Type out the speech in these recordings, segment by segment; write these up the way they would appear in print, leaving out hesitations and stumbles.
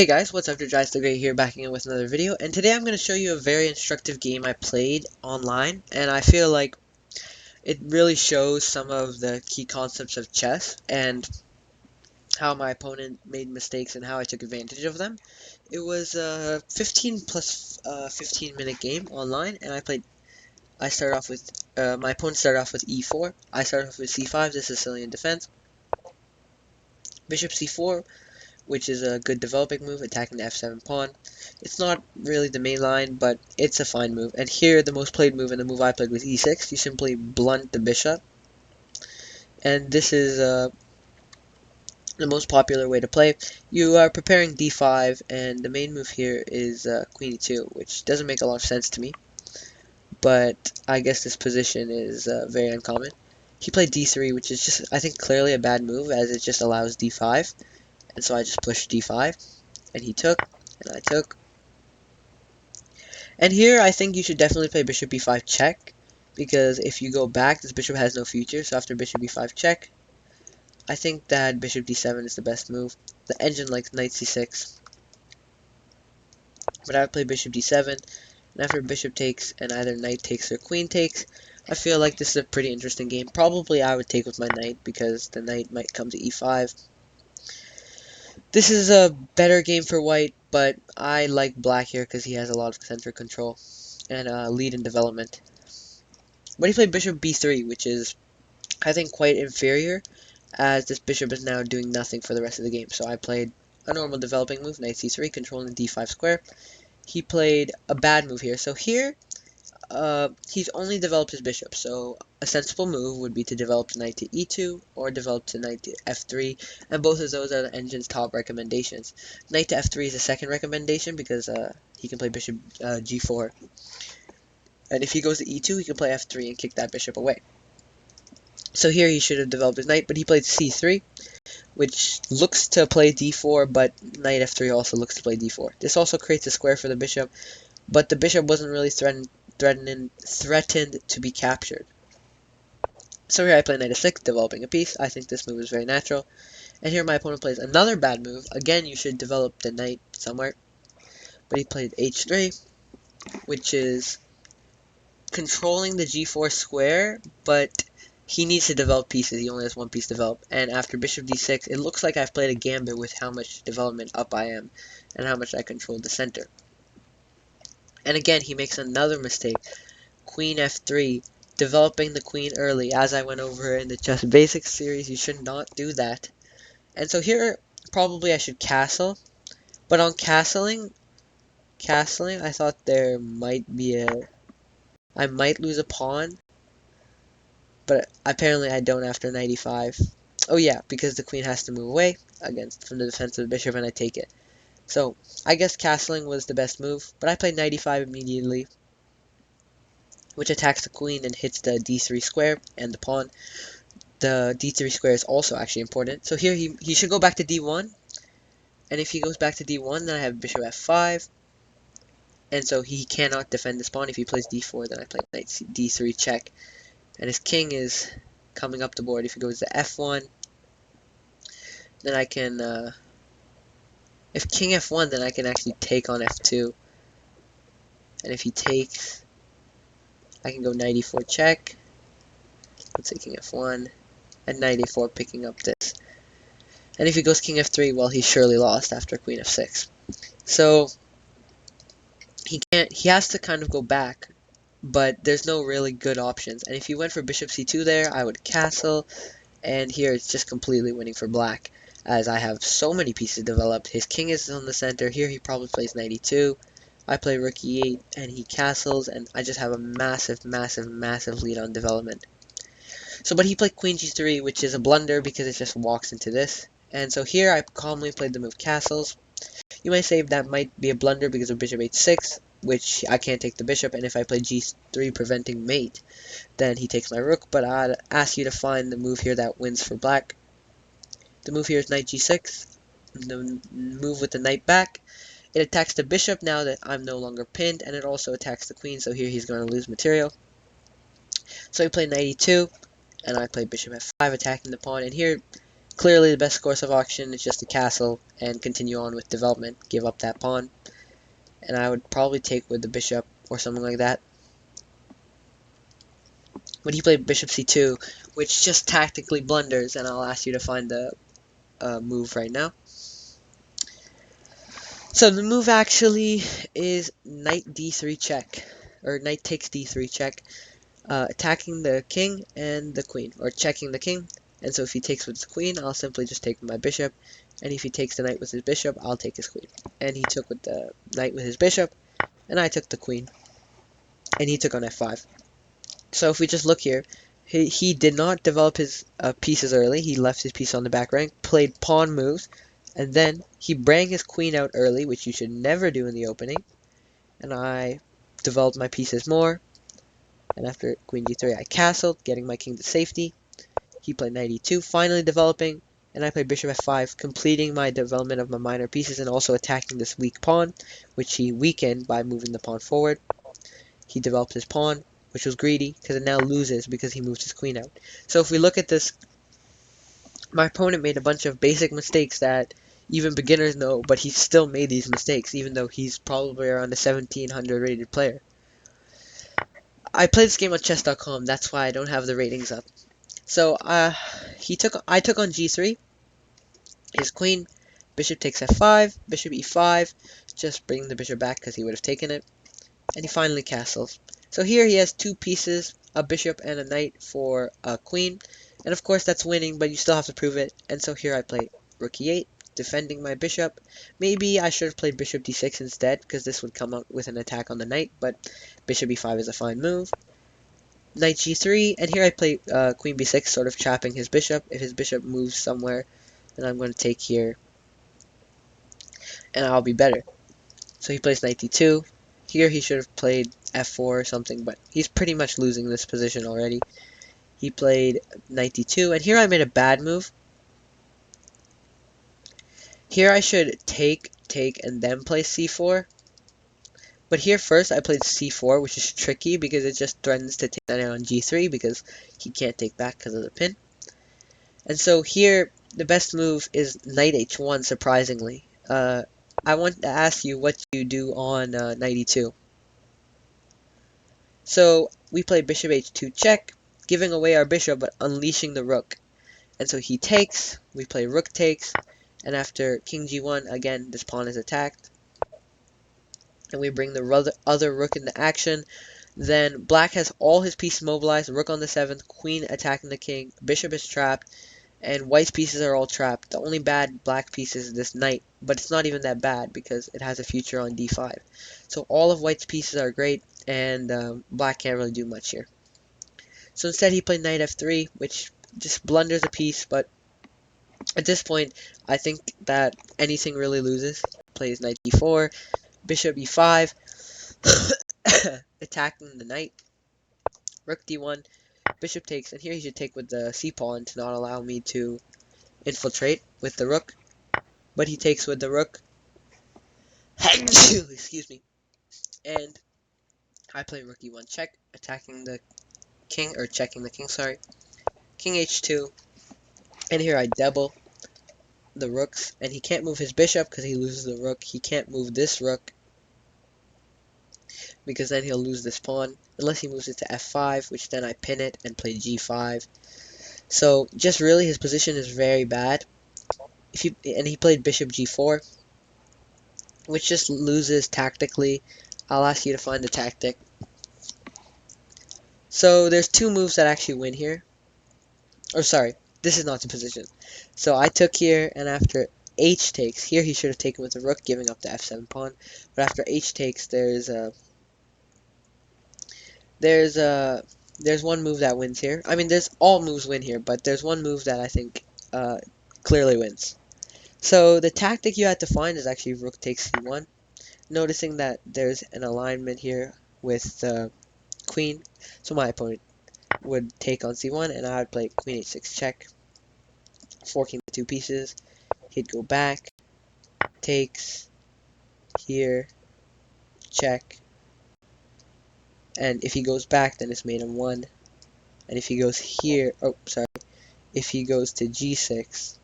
Hey guys, what's up? Dries the Great here, backing in with another video, and today I'm going to show you a very instructive game I played online, and I feel like it really shows some of the key concepts of chess, and how my opponent made mistakes and how I took advantage of them. It was a 15 plus 15 minute game online, and I started off with, my opponent started off with e4, I started off with c5, the Sicilian defense, bishop c4, which is a good developing move, attacking the f7 pawn. It's not really the main line, but it's a fine move. And here, the most played move, and the move I played was e6. You simply blunt the bishop. And this is the most popular way to play. You are preparing d5, and the main move here is queen e2, which doesn't make a lot of sense to me. But I guess this position is very uncommon. He played d3, which is just, I think, clearly a bad move, as it just allows d5. And so I just pushed d5, and he took, and I took. And here I think you should definitely play bishop e5 check, because if you go back, this bishop has no future, so after bishop e5 check, I think that bishop d7 is the best move. The engine likes knight c6, but I would play bishop d7, and after bishop takes and either knight takes or queen takes, I feel like this is a pretty interesting game. Probably I would take with my knight, because the knight might come to e5. This is a better game for white, but I like black here because he has a lot of center control and lead in development. But he played bishop b3, which is, I think, quite inferior, as this bishop is now doing nothing for the rest of the game. So I played a normal developing move, knight c3, controlling the d5 square. He played a bad move here. So here, he's only developed his bishop. So a sensible move would be to develop to knight to e2 or develop to knight to f3, and both of those are the engine's top recommendations. Knight to f3 is the second recommendation because he can play bishop g4. And if he goes to e2, he can play f3 and kick that bishop away. So here he should have developed his knight, but he played c3, which looks to play d4, but knight f3 also looks to play d4. This also creates a square for the bishop, but the bishop wasn't really threatened to be captured. So here I play knight f6, developing a piece. I think this move is very natural. And here my opponent plays another bad move. Again, you should develop the knight somewhere. But he played h3, which is controlling the g4 square, but he needs to develop pieces. He only has one piece developed. And after bishop d6, it looks like I've played a gambit with how much development up I am and how much I control the center. And again, he makes another mistake. Queen f3, developing the queen early. As I went over in the Chess Basics series, you should not do that. And so here, probably I should castle. But on castling, I thought there might be I might lose a pawn, but apparently I don't after 95. Oh yeah, because the queen has to move away from the defense of the bishop, and I take it. So I guess castling was the best move, but I played 95 immediately, which attacks the queen and hits the d3 square and the pawn. The d3 square is also actually important. So here he should go back to d1, and if he goes back to d1, then I have bishop f5, and so he cannot defend this pawn. If he plays d4, then I play knight d3 check, and his king is coming up the board. If he goes to f1, then I can, if king f1, then I can actually take on f2, and if he takes, I can go knight e4 check, let's say king f1, and knight a4 picking up this. And if he goes king f3, well, he's surely lost after queen f6. So he has to kind of go back, but there's no really good options. And if he went for bishop c2 there, I would castle, and here it's just completely winning for black, as I have so many pieces developed. His king is on the center. Here he probably plays knight e2. I play rook e8, and he castles, and I just have a massive lead on development. So, but he played queen g3, which is a blunder because it just walks into this. And so here I calmly played the move castles. You might say that might be a blunder because of bishop h6, which I can't take the bishop, and if I play g3 preventing mate, then he takes my rook, but I'd ask you to find the move here that wins for black. The move here is knight g6, the move with the knight back. It attacks the bishop now that I'm no longer pinned, and it also attacks the queen, so here he's going to lose material. So he played knight e2, and I played bishop f5, attacking the pawn, and here clearly the best course of action is just to castle and continue on with development, give up that pawn, and I would probably take with the bishop or something like that. When he played bishop c2, which just tactically blunders, and I'll ask you to find the move right now. So the move actually is knight d3 check, or knight takes d3 check, attacking the king and the queen, or checking the king. And so if he takes with his queen, I'll simply just take my bishop, and if he takes the knight with his bishop, I'll take his queen. And he took with the knight with his bishop, and I took the queen, and he took on f5. So if we just look here, he did not develop his pieces early. He left his piece on the back rank, played pawn moves, and then he brought his queen out early, which you should never do in the opening. And I developed my pieces more. And after queen d3, I castled, getting my king to safety. He played knight e2, finally developing, and I played bishop f5, completing my development of my minor pieces and also attacking this weak pawn, which he weakened by moving the pawn forward. He developed his pawn, which was greedy, because it now loses because he moved his queen out. So if we look at this, my opponent made a bunch of basic mistakes that even beginners know, but he still made these mistakes, even though he's probably around a 1700 rated player. I played this game on chess.com, that's why I don't have the ratings up. So I took on g3, his queen, bishop takes f5, bishop e5, just bring the bishop back because he would have taken it, and he finally castles. So here he has two pieces, a bishop and a knight for a queen, and of course that's winning, but you still have to prove it. And so here I play rook e8, defending my bishop. Maybe I should have played bishop d6 instead, because this would come out with an attack on the knight, but bishop e5 is a fine move. Knight g3, and here I play queen b6, sort of trapping his bishop. If his bishop moves somewhere, then I'm going to take here, and I'll be better. So he plays knight d2. Here he should have played f4 or something, but he's pretty much losing this position already. He played knight d2, and here I made a bad move. Here I should take, and then play c4. But here first I played c4, which is tricky because it just threatens to take that on g3 because he can't take back because of the pin. And so here the best move is knight h1, surprisingly. I want to ask you what you do on knight e2. So we play bishop h2 check, giving away our bishop but unleashing the rook. And so he takes, we play rook takes, and after king g1, again, this pawn is attacked. And we bring the other rook into action. Then black has all his pieces mobilized, rook on the 7th, queen attacking the king, bishop is trapped, and white's pieces are all trapped. The only bad black piece is this knight, but it's not even that bad because it has a future on d5. So all of white's pieces are great, and black can't really do much here. So instead he played knight f3, which just blunders a piece, but at this point I think that anything really loses. Plays knight d4, bishop e5, attacking the knight, rook d1, bishop takes, and here he should take with the c-pawn to not allow me to infiltrate with the rook, but he takes with the rook. Excuse me. And I play rook e1 check, attacking the king, or checking the king, sorry. King h2, and here I double the rooks, and he can't move his bishop because he loses the rook. He can't move this rook because then he'll lose this pawn, unless he moves it to f5, which then I pin it and play g5. So just really his position is very bad. And he played bishop g4, which just loses tactically. I'll ask you to find the tactic. So there's two moves that actually win here. Or sorry, this is not the position. So I took here, and after h takes, here he should have taken with the rook, giving up the f7 pawn. But after h takes, there's one move that wins here. I mean, there's all moves win here, but there's one move that I think clearly wins. So the tactic you have to find is actually rook takes c1, noticing that there's an alignment here with the queen. So my opponent would take on c1, and I would play queen h6 check, forking the two pieces. He'd go back, takes, here, check, and if he goes back, then it's mate on 1, and if he goes here, oh, sorry, if he goes to g6,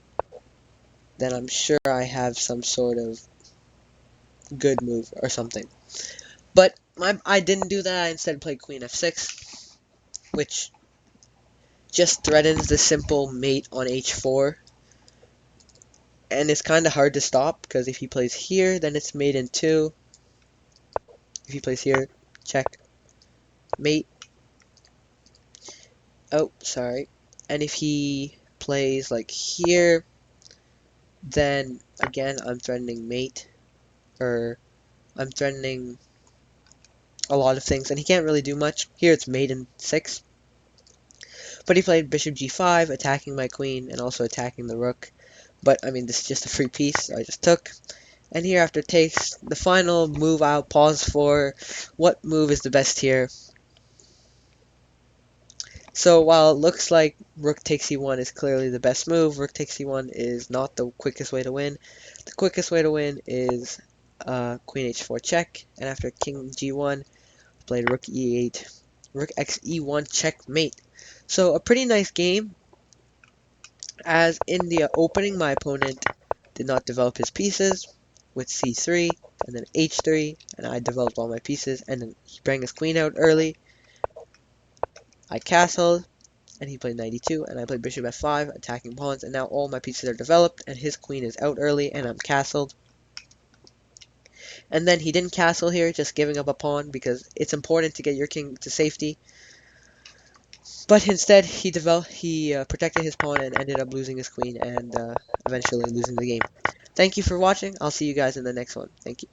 then I'm sure I have some sort of good move or something. But I didn't do that. I instead played queen f6, which just threatens the simple mate on h4. And it's kind of hard to stop, because if he plays here, then it's mate in 2. If he plays here, check, mate. Oh, sorry. And if he plays like here, then again I'm threatening mate, or I'm threatening a lot of things, and he can't really do much. Here it's mate in 6. But he played bishop g5, attacking my queen and also attacking the rook. But I mean, this is just a free piece, so I just took. And here after takes, the final move I'll pause for. What move is the best here? So while it looks like rook takes e1 is clearly the best move, rook takes e1 is not the quickest way to win. The quickest way to win is queen h4 check, and after king g1, played rook e8, rook x e1 checkmate. So a pretty nice game, as in the opening my opponent did not develop his pieces with c3 and then h3, and I developed all my pieces, and then he brought his queen out early. I castled, and he played 92, and I played bishop f5, attacking pawns, and now all my pieces are developed, and his queen is out early, and I'm castled. And then he didn't castle here, just giving up a pawn, because it's important to get your king to safety. But instead, he protected his pawn and ended up losing his queen, and eventually losing the game. Thank you for watching. I'll see you guys in the next one. Thank you.